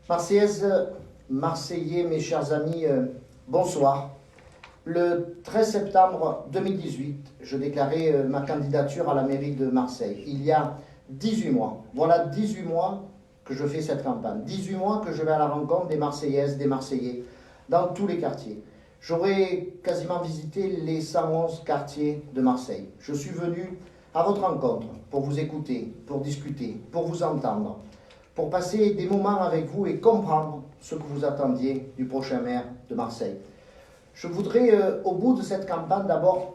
Marseillaises, Marseillais, mes chers amis, bonsoir. Le 13 septembre 2018, je déclarais ma candidature à la mairie de Marseille. Il y a 18 mois. Voilà 18 mois que je fais cette campagne. 18 mois que je vais à la rencontre des Marseillaises, des Marseillais, dans tous les quartiers. J'aurais quasiment visité les 111 quartiers de Marseille. Je suis venu à votre rencontre pour vous écouter, pour discuter, pour vous entendre, pour passer des moments avec vous et comprendre ce que vous attendiez du prochain maire de Marseille. Je voudrais, au bout de cette campagne, d'abord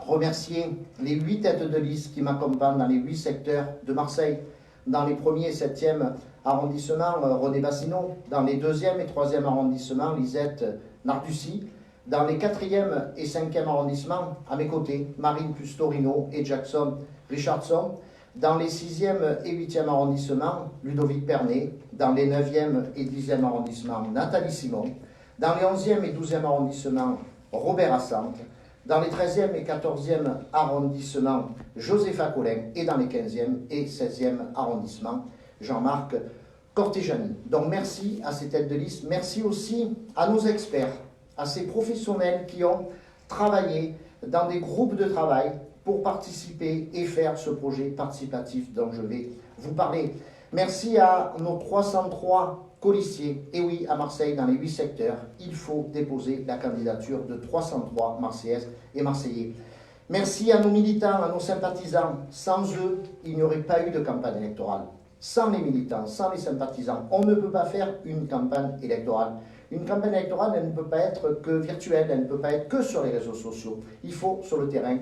remercier les 8 têtes de liste qui m'accompagnent dans les 8 secteurs de Marseille. Dans les 1er et 7e arrondissements, René Bassineau. Dans les 2e et 3e arrondissements, Lisette Narducy. Dans les 4e et 5e arrondissements, à mes côtés, Marine Pustorino et Jackson Richardson. Dans les 6e et 8e arrondissements, Ludovic Pernet. Dans les 9e et 10e arrondissements, Nathalie Simon. Dans les 11e et 12e arrondissements, Robert Assante. Dans les 13e et 14e arrondissements, Josepha Collin. Et dans les 15e et 16e arrondissements, Jean-Marc Cortéjani. Donc merci à ces têtes de liste. Merci aussi à nos experts, à ces professionnels qui ont travaillé dans des groupes de travail pour participer et faire ce projet participatif dont je vais vous parler. Merci à nos 303 colistiers. Et oui, à Marseille, dans les 8 secteurs, il faut déposer la candidature de 303 Marseillaises et Marseillais. Merci à nos militants, à nos sympathisants. Sans eux, il n'y aurait pas eu de campagne électorale. Sans les militants, sans les sympathisants, on ne peut pas faire une campagne électorale. Une campagne électorale, elle ne peut pas être que virtuelle, elle ne peut pas être que sur les réseaux sociaux. Il faut, sur le terrain,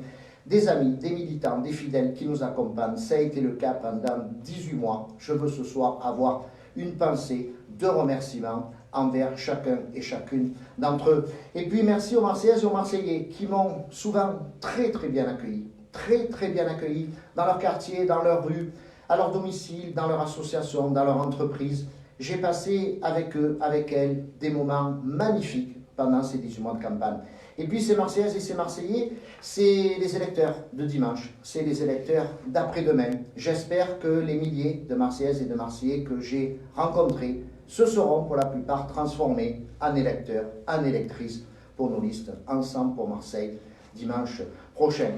des amis, des militants, des fidèles qui nous accompagnent. Ça a été le cas pendant 18 mois. Je veux ce soir avoir une pensée de remerciement envers chacun et chacune d'entre eux. Et puis merci aux Marseillaises et aux Marseillais qui m'ont souvent très bien accueilli. Très bien accueilli dans leur quartier, dans leur rue, à leur domicile, dans leur association, dans leur entreprise. J'ai passé avec eux, avec elles, des moments magnifiques pendant ces 18 mois de campagne. Et puis ces Marseillaises et ces Marseillais, c'est les électeurs de dimanche, c'est les électeurs d'après-demain. J'espère que les milliers de Marseillaises et de Marseillais que j'ai rencontrés se seront pour la plupart transformés en électeurs, en électrices pour nos listes, ensemble pour Marseille, dimanche prochain.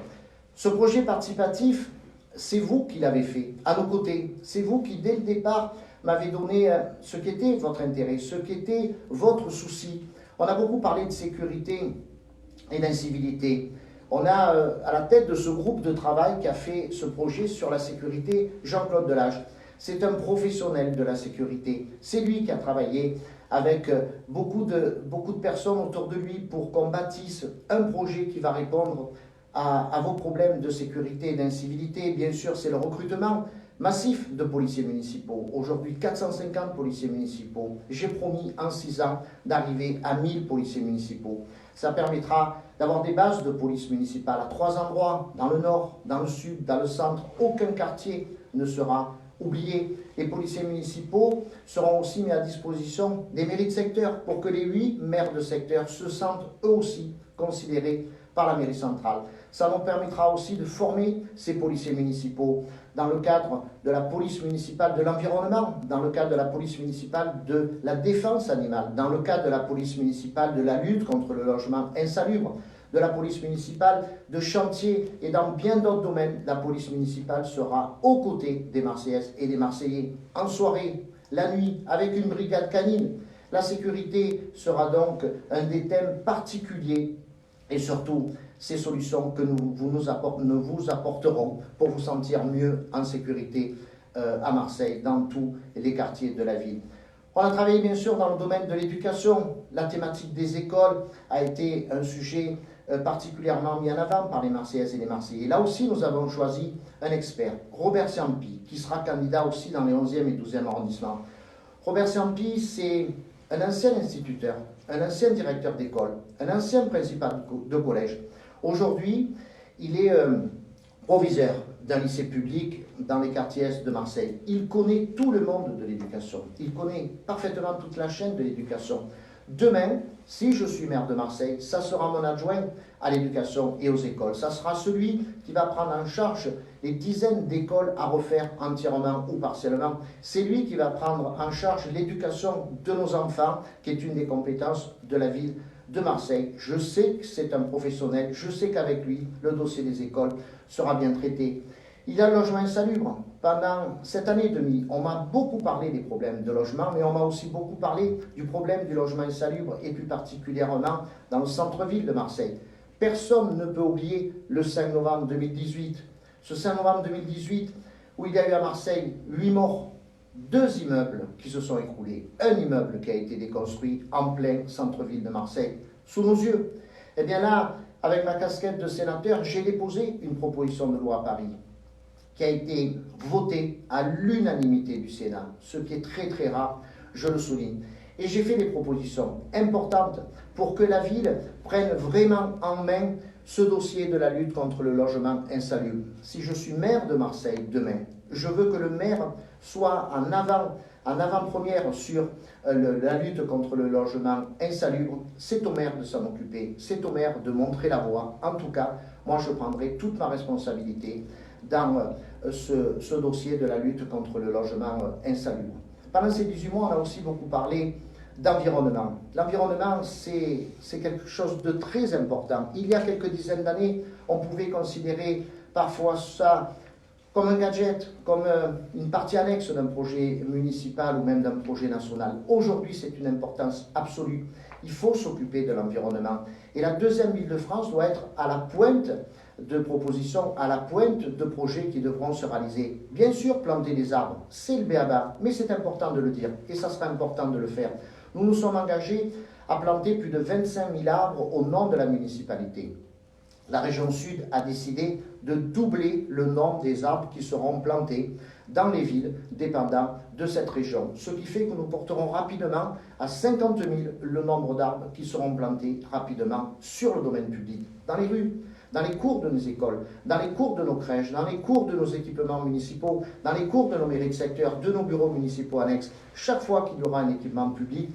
Ce projet participatif, c'est vous qui l'avez fait, à nos côtés. C'est vous qui, dès le départ, m'avez donné ce qu'était votre intérêt, ce qu'était votre souci. On a beaucoup parlé de sécurité et d'incivilité. On a à la tête de ce groupe de travail qui a fait ce projet sur la sécurité, Jean-Claude Delage. C'est un professionnel de la sécurité. C'est lui qui a travaillé avec beaucoup de personnes autour de lui pour qu'on bâtisse un projet qui va répondre à vos problèmes de sécurité et d'incivilité. Bien sûr, c'est le recrutement massif de policiers municipaux. Aujourd'hui, 450 policiers municipaux. J'ai promis en 6 ans d'arriver à 1000 policiers municipaux. Ça permettra d'avoir des bases de police municipale à 3 endroits, dans le nord, dans le sud, dans le centre. Aucun quartier ne sera oublié. Les policiers municipaux seront aussi mis à disposition des mairies de secteur pour que les 8 maires de secteur se sentent eux aussi considérés par la mairie centrale. Ça nous permettra aussi de former ces policiers municipaux dans le cadre de la police municipale de l'environnement, dans le cadre de la police municipale de la défense animale, dans le cadre de la police municipale de la lutte contre le logement insalubre, de la police municipale de chantier et dans bien d'autres domaines. La police municipale sera aux côtés des Marseillaises et des Marseillais en soirée, la nuit, avec une brigade canine. La sécurité sera donc un des thèmes particuliers et surtout ces solutions que nous vous apporterons pour vous sentir mieux en sécurité à Marseille, dans tous les quartiers de la ville. On a travaillé bien sûr dans le domaine de l'éducation. La thématique des écoles a été un sujet particulièrement mis en avant par les Marseillaises et les Marseillais. Là aussi, nous avons choisi un expert, Robert Ciampi, qui sera candidat aussi dans les 11e et 12e arrondissements. Robert Ciampi, c'est un ancien instituteur, un ancien directeur d'école, un ancien principal de collège. Aujourd'hui, il est proviseur d'un lycée public dans les quartiers est de Marseille. Il connaît tout le monde de l'éducation. Il connaît parfaitement toute la chaîne de l'éducation, Demain, si je suis maire de Marseille, ça sera mon adjoint à l'éducation et aux écoles. Ça sera celui qui va prendre en charge les dizaines d'écoles à refaire entièrement ou partiellement. C'est lui qui va prendre en charge l'éducation de nos enfants, qui est une des compétences de la ville de Marseille. Je sais que c'est un professionnel, je sais qu'avec lui, le dossier des écoles sera bien traité. Il y a le logement insalubre. Pendant cette année et demie, on m'a beaucoup parlé des problèmes de logement, mais on m'a aussi beaucoup parlé du problème du logement insalubre, et plus particulièrement dans le centre-ville de Marseille. Personne ne peut oublier le 5 novembre 2018. Ce 5 novembre 2018, où il y a eu à Marseille 8 morts, 2 immeubles qui se sont écroulés, un immeuble qui a été déconstruit en plein centre-ville de Marseille, sous nos yeux. Eh bien là, avec ma casquette de sénateur, j'ai déposé une proposition de loi à Paris, qui a été votée à l'unanimité du Sénat, ce qui est très très rare, je le souligne. Et j'ai fait des propositions importantes pour que la ville prenne vraiment en main ce dossier de la lutte contre le logement insalubre. Si je suis maire de Marseille demain, je veux que le maire soit en avant-première sur la lutte contre le logement insalubre. C'est au maire de s'en occuper, c'est au maire de montrer la voie. En tout cas, moi je prendrai toute ma responsabilité dans ce dossier de la lutte contre le logement insalubre. Pendant ces 18 mois, on a aussi beaucoup parlé d'environnement. L'environnement, c'est quelque chose de très important. Il y a quelques dizaines d'années, on pouvait considérer parfois ça comme un gadget, comme une partie annexe d'un projet municipal ou même d'un projet national. Aujourd'hui, c'est une importance absolue. Il faut s'occuper de l'environnement. Et la deuxième ville de France doit être à la pointe de propositions, à la pointe de projets qui devront se réaliser. Bien sûr, planter des arbres, c'est le b.a.-ba, mais c'est important de le dire, et ça sera important de le faire. Nous nous sommes engagés à planter plus de 25 000 arbres au nom de la municipalité. La région Sud a décidé de doubler le nombre des arbres qui seront plantés dans les villes dépendant de cette région. Ce qui fait que nous porterons rapidement à 50 000 le nombre d'arbres qui seront plantés rapidement sur le domaine public, dans les rues, dans les cours de nos écoles, dans les cours de nos crèches, dans les cours de nos équipements municipaux, dans les cours de nos mairies de secteur, de nos bureaux municipaux annexes. Chaque fois qu'il y aura un équipement public,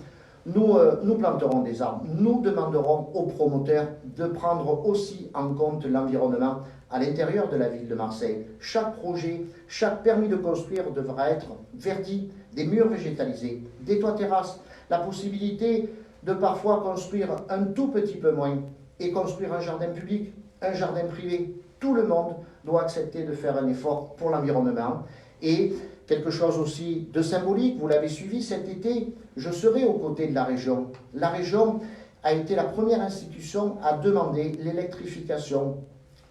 nous planterons des arbres. Nous demanderons aux promoteurs de prendre aussi en compte l'environnement à l'intérieur de la ville de Marseille. Chaque projet, chaque permis de construire devra être verdi, des murs végétalisés, des toits terrasses, la possibilité de parfois construire un tout petit peu moins et construire un jardin public, un jardin privé. Tout le monde doit accepter de faire un effort pour l'environnement. Et quelque chose aussi de symbolique, vous l'avez suivi cet été, je serai aux côtés de la région. La région a été la première institution à demander l'électrification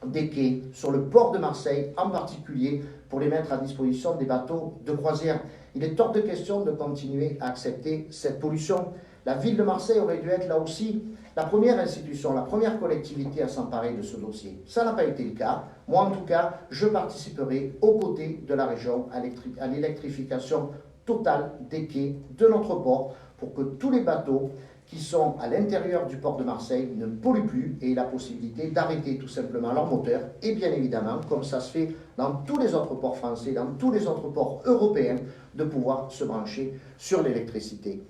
des quais sur le port de Marseille, en particulier pour les mettre à disposition des bateaux de croisière. Il est hors de question de continuer à accepter cette pollution. La ville de Marseille aurait dû être là aussi la première institution, la première collectivité à s'emparer de ce dossier. Ça n'a pas été le cas. Moi, en tout cas, je participerai aux côtés de la région à l'électrification totale des quais de notre port pour que tous les bateaux qui sont à l'intérieur du port de Marseille ne polluent plus et aient la possibilité d'arrêter tout simplement leur moteur. Et bien évidemment, comme ça se fait dans tous les autres ports français, dans tous les autres ports européens, de pouvoir se brancher sur l'électricité.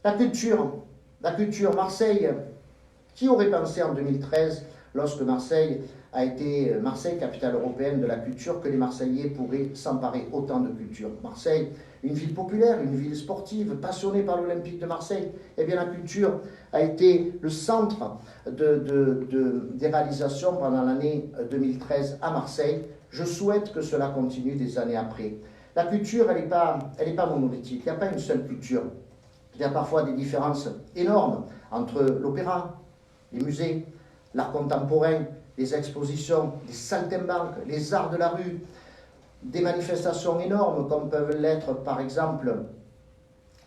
La culture, Marseille, qui aurait pensé en 2013, lorsque Marseille a été Marseille, capitale européenne de la culture, que les Marseillais pourraient s'emparer autant de culture. Marseille, une ville populaire, une ville sportive, passionnée par l'Olympique de Marseille. Eh bien, la culture a été le centre des réalisations pendant l'année 2013 à Marseille. Je souhaite que cela continue des années après. La culture, elle n'est pas monolithique. Il n'y a pas une seule culture. Il y a parfois des différences énormes entre l'opéra, les musées, l'art contemporain, les expositions, les saltimbanques, les arts de la rue, des manifestations énormes comme peuvent l'être par exemple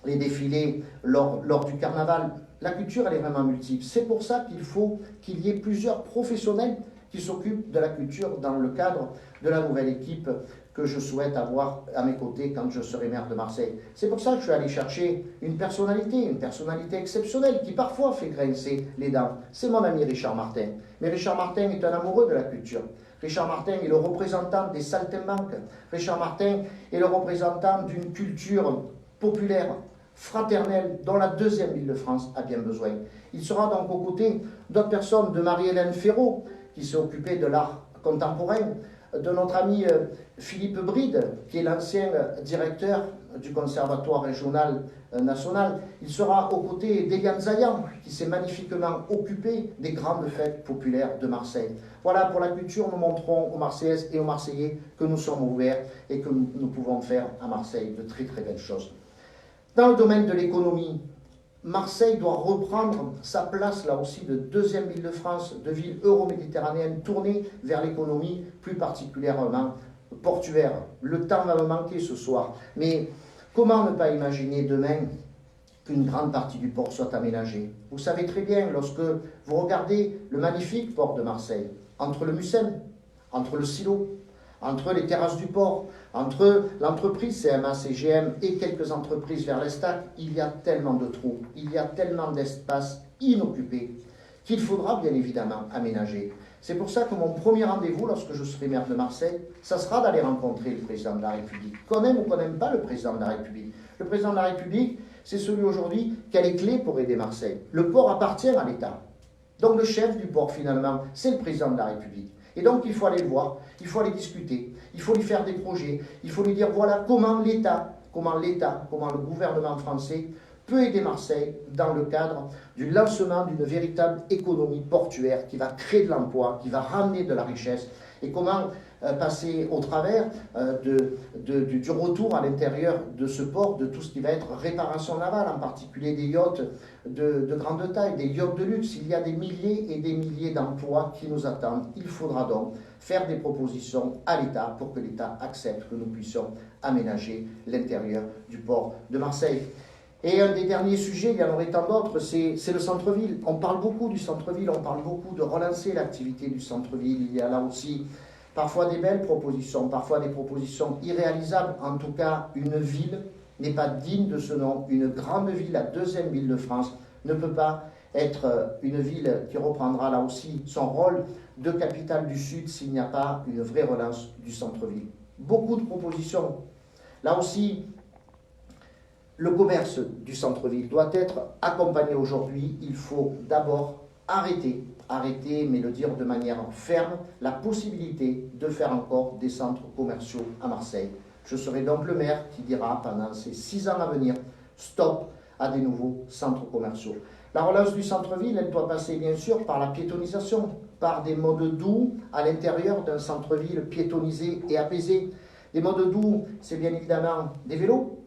les défilés lors du carnaval. La culture, elle est vraiment multiple. C'est pour ça qu'il faut qu'il y ait plusieurs professionnels qui s'occupent de la culture dans le cadre de la nouvelle équipe que je souhaite avoir à mes côtés quand je serai maire de Marseille. C'est pour ça que je suis allé chercher une personnalité exceptionnelle qui parfois fait grincer les dents. C'est mon ami Richard Martin. Mais Richard Martin est un amoureux de la culture. Richard Martin est le représentant des saltimbanques. Richard Martin est le représentant d'une culture populaire, fraternelle dont la deuxième ville de France a bien besoin. Il sera donc aux côtés d'autres personnes, de Marie-Hélène Ferraud, qui s'est occupée de l'art contemporain, de notre ami Philippe Bride, qui est l'ancien directeur du Conservatoire régional national. Il sera aux côtés d'Eliane Zayan, qui s'est magnifiquement occupé des grandes fêtes populaires de Marseille. Voilà, pour la culture, nous montrons aux Marseillaises et aux Marseillais que nous sommes ouverts et que nous pouvons faire à Marseille de très très belles choses. Dans le domaine de l'économie, Marseille doit reprendre sa place, là aussi, de deuxième ville de France, de ville euro-méditerranéenne, tournée vers l'économie, plus particulièrement portuaire. Le temps va me manquer ce soir, mais comment ne pas imaginer demain qu'une grande partie du port soit aménagée? Vous savez très bien, lorsque vous regardez le magnifique port de Marseille, entre le Mucem, entre le Silo, entre les terrasses du port, entre l'entreprise CMA-CGM et quelques entreprises vers l'Estac, il y a tellement de trous, il y a tellement d'espaces inoccupés qu'il faudra bien évidemment aménager. C'est pour ça que mon premier rendez-vous, lorsque je serai maire de Marseille, ça sera d'aller rencontrer le président de la République. Qu'on aime ou qu'on n'aime pas le président de la République. Le président de la République, c'est celui aujourd'hui qui a les clés pour aider Marseille. Le port appartient à l'État. Donc le chef du port, finalement, c'est le président de la République. Et donc il faut aller le voir, il faut aller discuter, il faut lui faire des projets, il faut lui dire voilà comment l'État, comment le gouvernement français peut aider Marseille dans le cadre du lancement d'une véritable économie portuaire qui va créer de l'emploi, qui va ramener de la richesse, et comment passer au travers du retour à l'intérieur de ce port, de tout ce qui va être réparation navale, en particulier des yachts de grande taille, des yachts de luxe. Il y a des milliers et des milliers d'emplois qui nous attendent. Il faudra donc faire des propositions à l'État pour que l'État accepte que nous puissions aménager l'intérieur du port de Marseille. Et un des derniers sujets, il y en aurait tant d'autres, c'est le centre-ville. On parle beaucoup du centre-ville, on parle beaucoup de relancer l'activité du centre-ville. Il y a là aussi parfois des belles propositions, parfois des propositions irréalisables. En tout cas, une ville n'est pas digne de ce nom. Une grande ville, la deuxième ville de France, ne peut pas être une ville qui reprendra là aussi son rôle de capitale du Sud s'il n'y a pas une vraie relance du centre-ville. Beaucoup de propositions. Là aussi, le commerce du centre-ville doit être accompagné aujourd'hui. Il faut d'abord arrêter, mais le dire de manière ferme, la possibilité de faire encore des centres commerciaux à Marseille. Je serai donc le maire qui dira pendant ces 6 ans à venir, stop à des nouveaux centres commerciaux. La relance du centre-ville, elle doit passer bien sûr par la piétonisation, par des modes doux à l'intérieur d'un centre-ville piétonisé et apaisé. Des modes doux, c'est bien évidemment des vélos,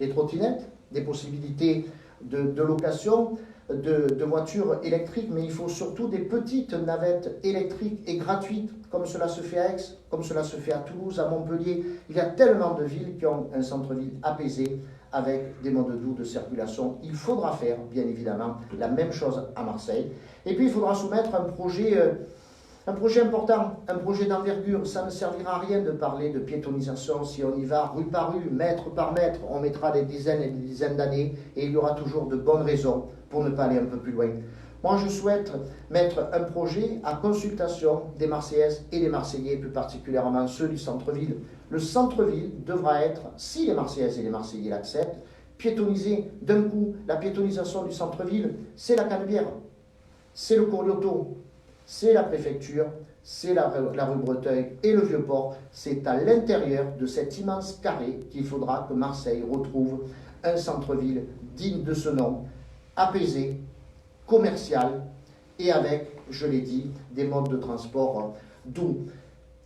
des trottinettes, des possibilités de location, de voitures électriques, mais il faut surtout des petites navettes électriques et gratuites, comme cela se fait à Aix, comme cela se fait à Toulouse, à Montpellier. Il y a tellement de villes qui ont un centre-ville apaisé avec des modes doux de circulation. Il faudra faire, bien évidemment, la même chose à Marseille. Et puis, il faudra soumettre un projet important, un projet d'envergure. Ça ne servira à rien de parler de piétonisation si on y va rue par rue, mètre par mètre. On mettra des dizaines et des dizaines d'années et il y aura toujours de bonnes raisons pour ne pas aller un peu plus loin. Moi, je souhaite mettre un projet à consultation des Marseillaises et des Marseillais, plus particulièrement ceux du centre-ville. Le centre-ville devra être, si les Marseillaises et les Marseillais l'acceptent, piétonisé d'un coup. La piétonisation du centre-ville, c'est la Canebière, c'est le Corioto, c'est la préfecture, c'est la rue Breteuil et le Vieux-Port. C'est à l'intérieur de cet immense carré qu'il faudra que Marseille retrouve un centre-ville digne de ce nom, apaisé, commercial et avec, je l'ai dit, des modes de transport doux.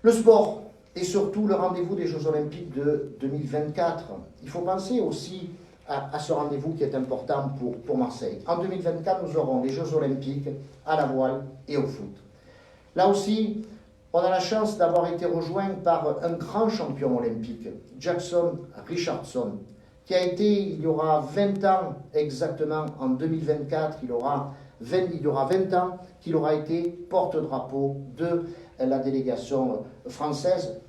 Le sport et surtout le rendez-vous des Jeux Olympiques de 2024. Il faut penser aussi à ce rendez-vous qui est important pour Marseille. En 2024, nous aurons les Jeux Olympiques à la voile et au foot. Là aussi, on a la chance d'avoir été rejoint par un grand champion olympique, Jackson Richardson, qui a été, il y aura 20 ans exactement, en 2024, il y aura 20 ans qu'il aura été porte-drapeau de la délégation française.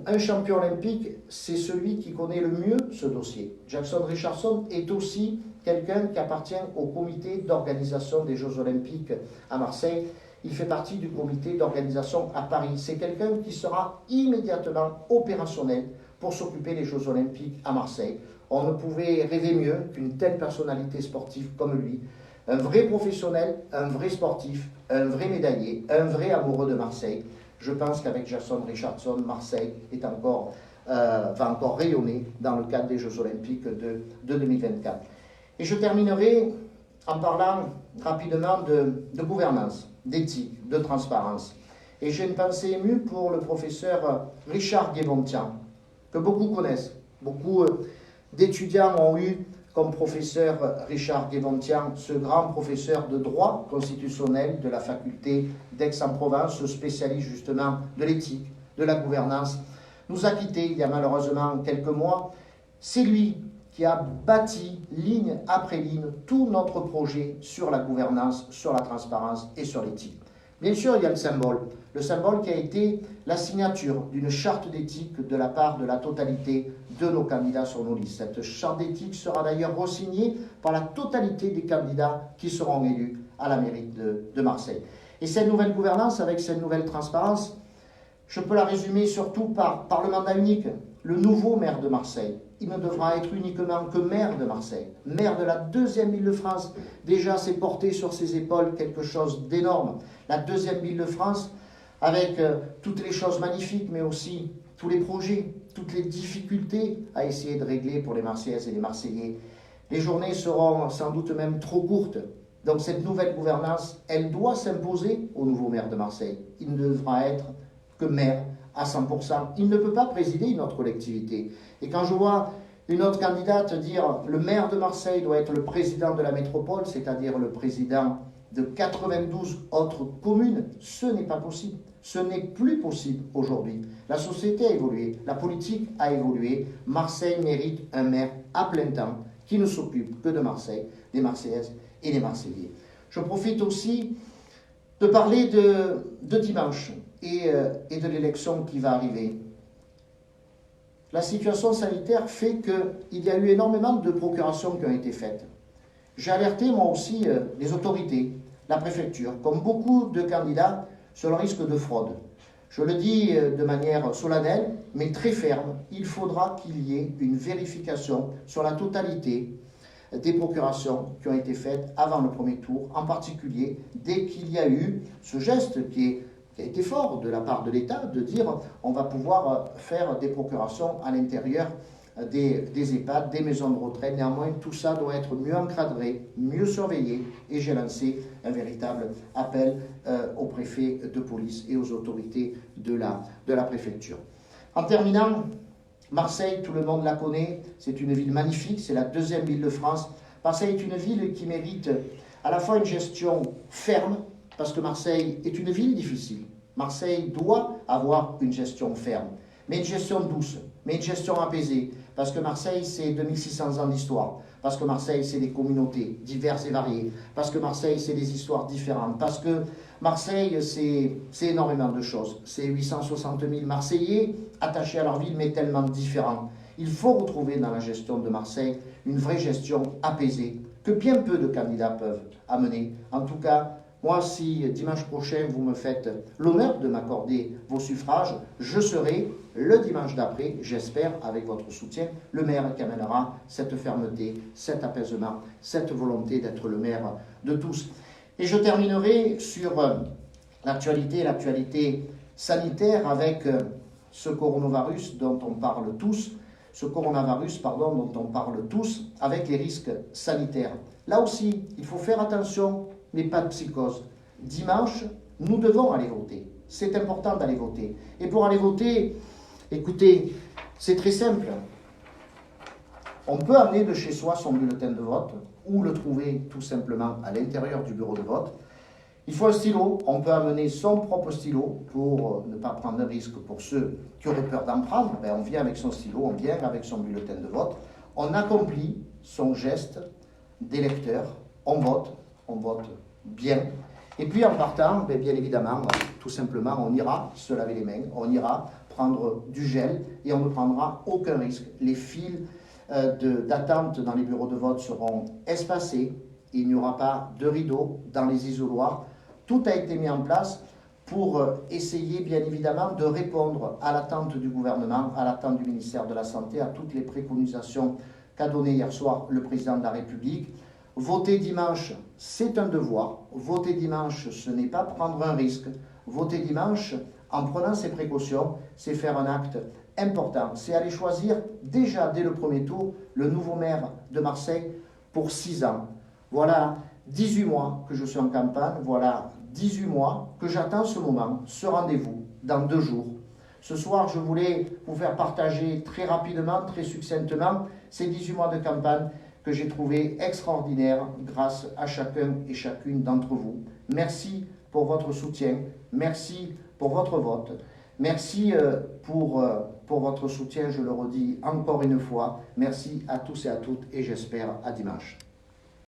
Un champion olympique, c'est celui qui connaît le mieux ce dossier. Jackson Richardson est aussi quelqu'un qui appartient au comité d'organisation des Jeux Olympiques à Marseille. Il fait partie du comité d'organisation à Paris. C'est quelqu'un qui sera immédiatement opérationnel pour s'occuper des Jeux Olympiques à Marseille. On ne pouvait rêver mieux qu'une telle personnalité sportive comme lui, un vrai professionnel, un vrai sportif, un vrai médaillé, un vrai amoureux de Marseille. Je pense qu'avec Jason Richardson, Marseille va encore rayonner dans le cadre des Jeux Olympiques de 2024. Et je terminerai en parlant rapidement de gouvernance, d'éthique, de transparence. Et j'ai une pensée émue pour le professeur Richard Guébontian, que beaucoup connaissent. Beaucoup d'étudiants ont eu comme professeur Richard Guébontian, ce grand professeur de droit constitutionnel de la faculté d'Aix-en-Provence, spécialiste justement de l'éthique, de la gouvernance, nous a quittés il y a malheureusement quelques mois. C'est lui qui a bâti, ligne après ligne, tout notre projet sur la gouvernance, sur la transparence et sur l'éthique. Bien sûr, il y a le symbole qui a été la signature d'une charte d'éthique de la part de la totalité de nos candidats sur nos listes. Cette charte d'éthique sera d'ailleurs re-signée par la totalité des candidats qui seront élus à la mairie de Marseille. Et cette nouvelle gouvernance, avec cette nouvelle transparence, je peux la résumer surtout par le mandat unique. Le nouveau maire de Marseille, il ne devra être uniquement que maire de Marseille, maire de la deuxième ville de France. Déjà, c'est porté sur ses épaules quelque chose d'énorme. La deuxième ville de France, avec toutes les choses magnifiques, mais aussi tous les projets, toutes les difficultés à essayer de régler pour les Marseillaises et les Marseillais. Les journées seront sans doute même trop courtes. Donc cette nouvelle gouvernance, elle doit s'imposer au nouveau maire de Marseille. Il ne devra être que maire à 100%. Il ne peut pas présider une autre collectivité. Et quand je vois une autre candidate dire le maire de Marseille doit être le président de la métropole, c'est-à-dire le président de 92 autres communes, ce n'est pas possible. Ce n'est plus possible aujourd'hui. La société a évolué, la politique a évolué. Marseille mérite un maire à plein temps qui ne s'occupe que de Marseille, des Marseillaises et des Marseillais. Je profite aussi de parler de dimanche et de l'élection qui va arriver. La situation sanitaire fait qu'il y a eu énormément de procurations qui ont été faites. J'ai alerté moi aussi les autorités, la préfecture, comme beaucoup de candidats, sur le risque de fraude. Je le dis de manière solennelle, mais très ferme, il faudra qu'il y ait une vérification sur la totalité des procurations qui ont été faites avant le premier tour, en particulier dès qu'il y a eu ce geste qui a été fort de la part de l'État, de dire on va pouvoir faire des procurations à l'intérieur des EHPAD, des maisons de retraite. Néanmoins, tout ça doit être mieux encadré, mieux surveillé, et j'ai lancé un véritable appel aux préfets de police et aux autorités de la préfecture. En terminant, Marseille, tout le monde la connaît, c'est une ville magnifique, c'est la deuxième ville de France. Marseille est une ville qui mérite à la fois une gestion ferme, parce que Marseille est une ville difficile. Marseille doit avoir une gestion ferme, mais une gestion douce, mais une gestion apaisée, parce que Marseille, c'est 2600 ans d'histoire, parce que Marseille, c'est des communautés diverses et variées, parce que Marseille, c'est des histoires différentes, parce que Marseille, c'est énormément de choses. C'est 860 000 Marseillais attachés à leur ville, mais tellement différents. Il faut retrouver dans la gestion de Marseille une vraie gestion apaisée, que bien peu de candidats peuvent amener. En tout cas, moi, si dimanche prochain, vous me faites l'honneur de m'accorder vos suffrages, je serai le dimanche d'après, j'espère, avec votre soutien, le maire qui amènera cette fermeté, cet apaisement, cette volonté d'être le maire de tous. Et je terminerai sur l'actualité sanitaire avec ce coronavirus dont on parle tous, dont on parle tous, avec les risques sanitaires. Là aussi, il faut faire attention, mais pas de psychose. Dimanche, nous devons aller voter. C'est important d'aller voter. Et pour aller voter, écoutez, c'est très simple. On peut amener de chez soi son bulletin de vote ou le trouver tout simplement à l'intérieur du bureau de vote. Il faut un stylo. On peut amener son propre stylo pour ne pas prendre de risque pour ceux qui auraient peur d'en prendre. On vient avec son stylo, on vient avec son bulletin de vote. On accomplit son geste d'électeur. On vote bien. Et puis en partant, bien évidemment, tout simplement, on ira se laver les mains, on ira prendre du gel et on ne prendra aucun risque. Les files d'attente dans les bureaux de vote seront espacés, il n'y aura pas de rideaux dans les isoloirs. Tout a été mis en place pour essayer bien évidemment de répondre à l'attente du gouvernement, à l'attente du ministère de la Santé, à toutes les préconisations qu'a donné hier soir le président de la République. Voter dimanche, c'est un devoir. Voter dimanche, ce n'est pas prendre un risque. Voter dimanche, en prenant ses précautions, c'est faire un acte important. C'est aller choisir déjà dès le premier tour le nouveau maire de Marseille pour 6 ans. Voilà 18 mois que je suis en campagne, voilà 18 mois que j'attends ce moment, ce rendez-vous, dans 2 jours. Ce soir, je voulais vous faire partager très rapidement, très succinctement, ces 18 mois de campagne que j'ai trouvé extraordinaires grâce à chacun et chacune d'entre vous. Merci pour votre soutien, merci pour votre vote, merci pour votre soutien, je le redis encore une fois. Merci à tous et à toutes et j'espère à dimanche.